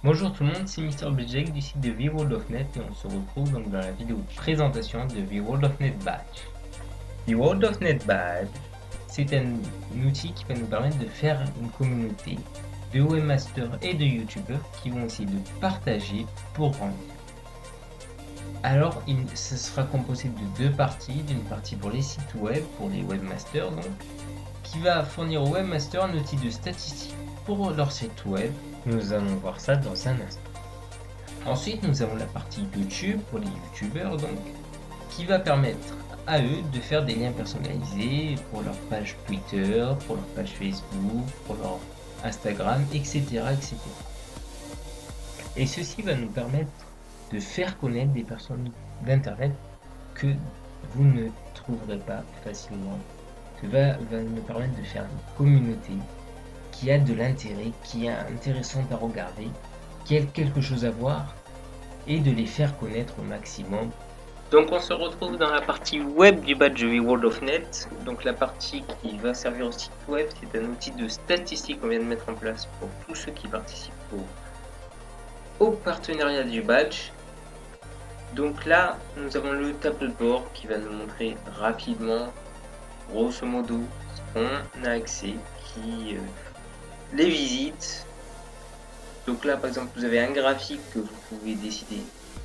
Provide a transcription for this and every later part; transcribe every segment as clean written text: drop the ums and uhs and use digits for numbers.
Bonjour tout le monde, c'est MrBlackJack du site de TheWorld.net et on se retrouve donc dans la vidéo de présentation de TheWorld.net Badge. TheWorld.net Badge, c'est un outil qui va nous permettre de faire une communauté de webmasters et de youtubeurs qui vont essayer de partager pour grandir. Alors, ce sera composé de deux parties, d'une partie pour les sites web, pour les webmasters donc, qui va fournir aux webmasters un outil de statistique pour leur site web. Nous allons voir ça dans un instant. Ensuite, nous avons la partie YouTube pour les youtubeurs donc, qui va permettre à eux de faire des liens personnalisés pour leur page Twitter, pour leur page Facebook, pour leur Instagram, etc. etc. Et ceci va nous permettre de faire connaître des personnes d'internet que vous ne trouverez pas facilement, que va nous permettre de faire une communauté qui a de l'intérêt, qui est intéressante à regarder, qui a quelque chose à voir et de les faire connaître au maximum. Donc on se retrouve dans la partie web du badge TheWorld.net. Donc la partie qui va servir au site web, c'est un outil de statistique qu'on vient de mettre en place pour tous ceux qui participent au partenariat du badge. Donc là, nous avons le tableau de bord qui va nous montrer rapidement, grosso modo, ce qu'on a accès, les visites. Donc là par exemple vous avez un graphique que vous pouvez décider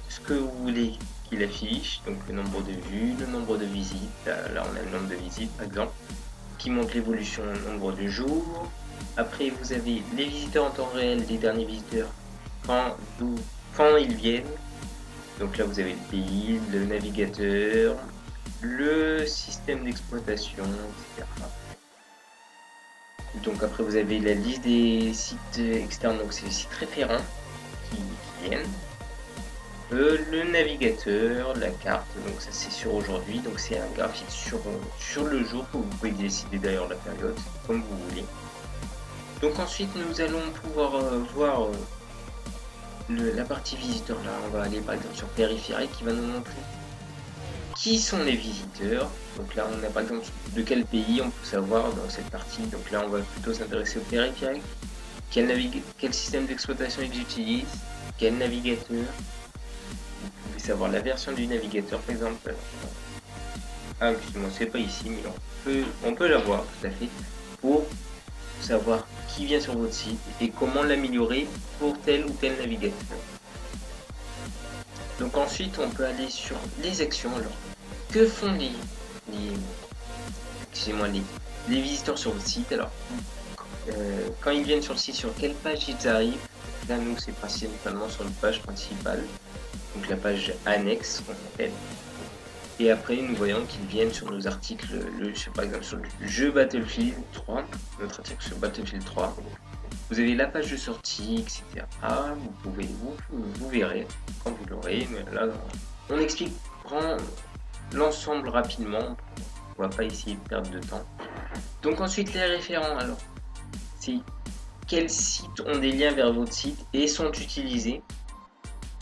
ce que vous voulez qu'il affiche, donc le nombre de vues, le nombre de visites, là on a le nombre de visites par exemple, qui montre l'évolution au nombre de jours. Après vous avez les visiteurs en temps réel, les derniers visiteurs, quand ils viennent. Donc là vous avez le pays, le navigateur, le système d'exploitation, etc. Donc après vous avez la liste des sites externes, donc c'est les sites référents qui viennent, le navigateur, la carte, donc ça c'est sur aujourd'hui, donc c'est un graphique sur le jour que vous pouvez décider d'ailleurs la période comme vous voulez. Donc ensuite nous allons pouvoir voir la partie visiteur. Là on va aller par exemple sur périphérique qui va nous montrer qui sont les visiteurs. Donc là on a par exemple de quel pays on peut savoir dans cette partie. Donc là on va plutôt s'intéresser au périphérique, quel système d'exploitation ils utilisent, quel navigateur. Vous pouvez savoir la version du navigateur par exemple. Ah excusez-moi, c'est pas ici mais on peut l'avoir tout à fait pour savoir qui vient sur votre site et comment l'améliorer pour tel ou tel navigateur. Donc ensuite on peut aller sur les actions. Alors que font les visiteurs sur votre site. Alors quand ils viennent sur le site, sur quelle page ils arrivent. Là nous c'est principalement sur une page principale, donc la page annexe qu'on appelle. Et après nous voyons qu'ils viennent sur nos articles, par exemple sur le jeu Battlefield 3, notre article sur Battlefield 3. Vous avez la page de sortie, etc. Vous verrez quand vous l'aurez. Mais là, on explique l'ensemble rapidement. On va pas essayer de perdre de temps. Donc ensuite les référents. Alors, c'est quels sites ont des liens vers votre site et sont utilisés,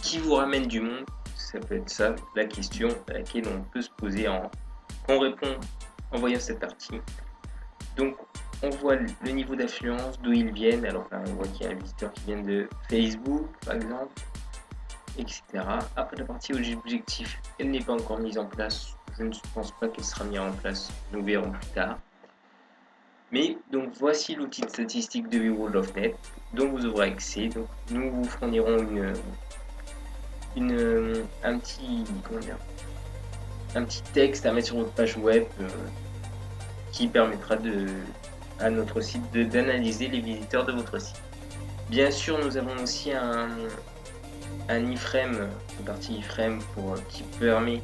qui vous ramènent du monde. Ça peut être ça la question à laquelle on peut se poser on répond en voyant cette partie. Donc on voit le niveau d'affluence, d'où ils viennent. Alors là on voit qu'il y a un visiteur qui vient de Facebook par exemple, etc. Après la partie objectif, elle n'est pas encore mise en place. Je ne pense pas qu'elle sera mise en place, nous verrons plus tard. Mais donc voici l'outil de statistique de TheWorld.net dont vous aurez accès. Donc nous vous fournirons un petit texte à mettre sur votre page web qui permettra à notre site d'analyser les visiteurs de votre site. Bien sûr, nous avons aussi un iframe, une partie iframe qui permet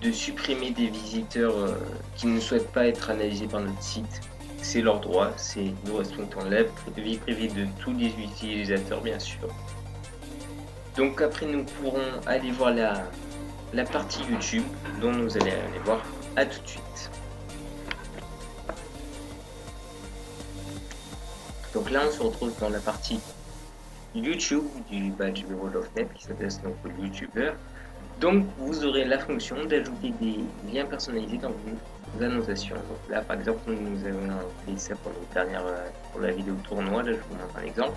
de supprimer des visiteurs qui ne souhaitent pas être analysés par notre site. C'est leur droit, nous respectons la vie privée de tous les utilisateurs bien sûr. Donc après nous pourrons aller voir la partie YouTube dont nous allons aller voir à tout de suite. Donc là, on se retrouve dans la partie YouTube du badge World of Net qui s'adresse donc aux youtubeurs. Donc vous aurez la fonction d'ajouter des liens personnalisés dans vos annotations. Donc là par exemple nous avons fait ça pour, pour la vidéo tournoi, là je vous montre un exemple,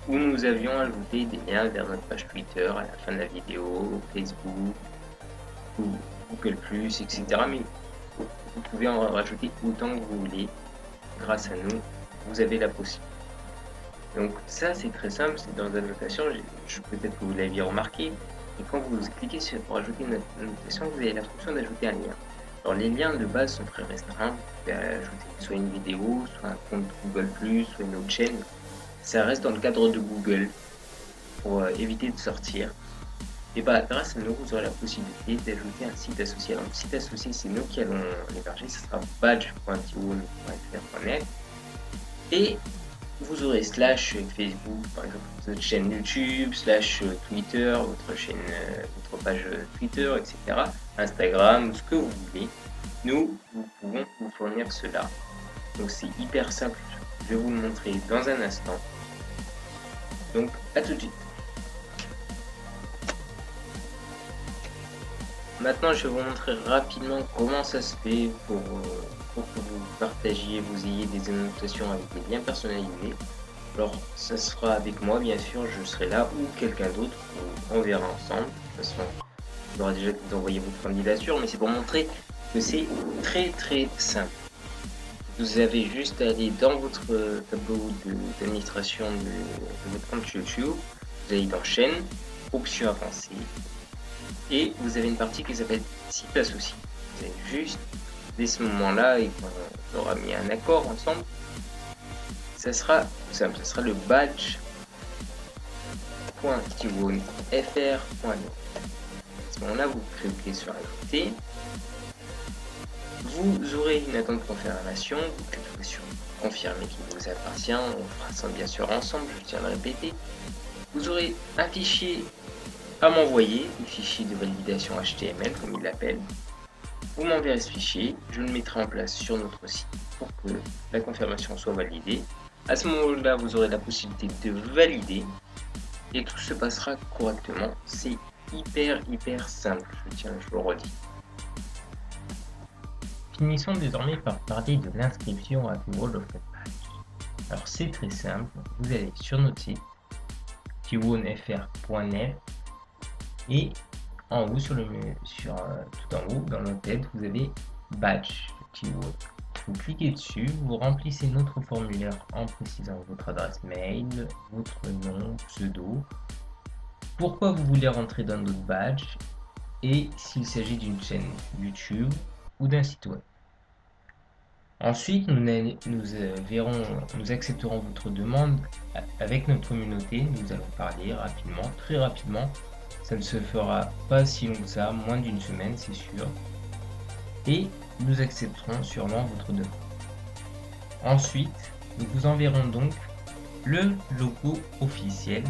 où nous avions ajouté des liens vers notre page Twitter à la fin de la vidéo, Facebook, ou Google+, etc. Mais vous pouvez en rajouter autant que vous voulez. Grâce à nous, vous avez la possibilité. Donc ça c'est très simple, c'est dans l'annotation, peut-être que vous l'aviez remarqué, et quand vous cliquez pour ajouter une annotation, vous avez la fonction d'ajouter un lien. Alors les liens de base sont très restreints, vous pouvez ajouter soit une vidéo, soit un compte Google+, soit une autre chaîne. Ça reste dans le cadre de Google, pour éviter de sortir. Et bah grâce à nous, vous aurez la possibilité d'ajouter un site associé. Alors le site associé, c'est nous qui allons l'héberger, ce sera badge.tiwoon.fr.net. Et vous aurez slash Facebook, par exemple, votre chaîne YouTube, slash Twitter, votre page Twitter, etc. Instagram, ce que vous voulez. Nous pouvons vous fournir cela. Donc c'est hyper simple. Je vais vous le montrer dans un instant. Donc à tout de suite. Maintenant, je vais vous montrer rapidement comment ça se fait pour que vous partagiez, vous ayez des annotations avec des liens personnalisés. Alors, ça sera avec moi, bien sûr, je serai là, ou quelqu'un d'autre, on verra ensemble. De toute façon, il aura déjà envoyé votre candidature, mais c'est pour montrer que c'est très simple. Vous avez juste à aller dans votre tableau d'administration de votre compte YouTube, vous allez dans chaîne, options avancées, et vous avez une partie qui s'appelle site associé. Vous avez juste, dès ce moment-là, et qu'on aura mis un accord ensemble, ça sera simple, ça sera le badge.tiwoon.fr.net. À ce moment-là, vous cliquez sur ajouter. Vous aurez une attente de confirmation, vous cliquez sur confirmer qu'il vous appartient, on fera ça bien sûr ensemble, je tiens à le répéter. Vous aurez un fichier à m'envoyer, le fichier de validation HTML comme il l'appelle. Vous m'enverrez ce fichier, je le mettrai en place sur notre site pour que la confirmation soit validée. À ce moment-là, vous aurez la possibilité de valider et tout se passera correctement. C'est hyper simple, je le redis. Finissons désormais par parler de l'inscription à World of Net Badge. Alors c'est très simple, vous allez sur notre site tiwoonfr.net et en haut tout en haut dans notre tête vous avez badge Tiwoon. Vous cliquez dessus, vous remplissez notre formulaire en précisant votre adresse mail, votre nom, pseudo, pourquoi vous voulez rentrer dans notre badge et s'il s'agit d'une chaîne YouTube ou d'un site web. Ensuite, nous accepterons votre demande avec notre communauté. Nous allons parler rapidement, très rapidement. Ça ne se fera pas si long que ça, moins d'une semaine, c'est sûr. Et nous accepterons sûrement votre demande. Ensuite, nous vous enverrons donc le logo officiel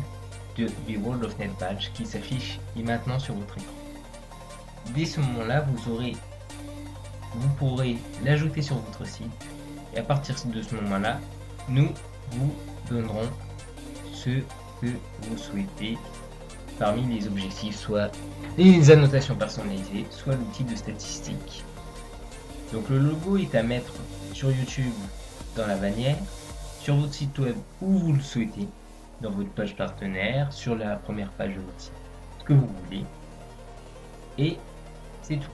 de The World of Net Badge qui s'affiche maintenant sur votre écran. Dès ce moment-là, vous pourrez l'ajouter sur votre site et à partir de ce moment-là, nous vous donnerons ce que vous souhaitez parmi les objectifs, soit les annotations personnalisées, soit l'outil de statistiques. Donc le logo est à mettre sur YouTube dans la bannière, sur votre site web où vous le souhaitez, dans votre page partenaire, sur la première page de votre site, ce que vous voulez. Et c'est tout.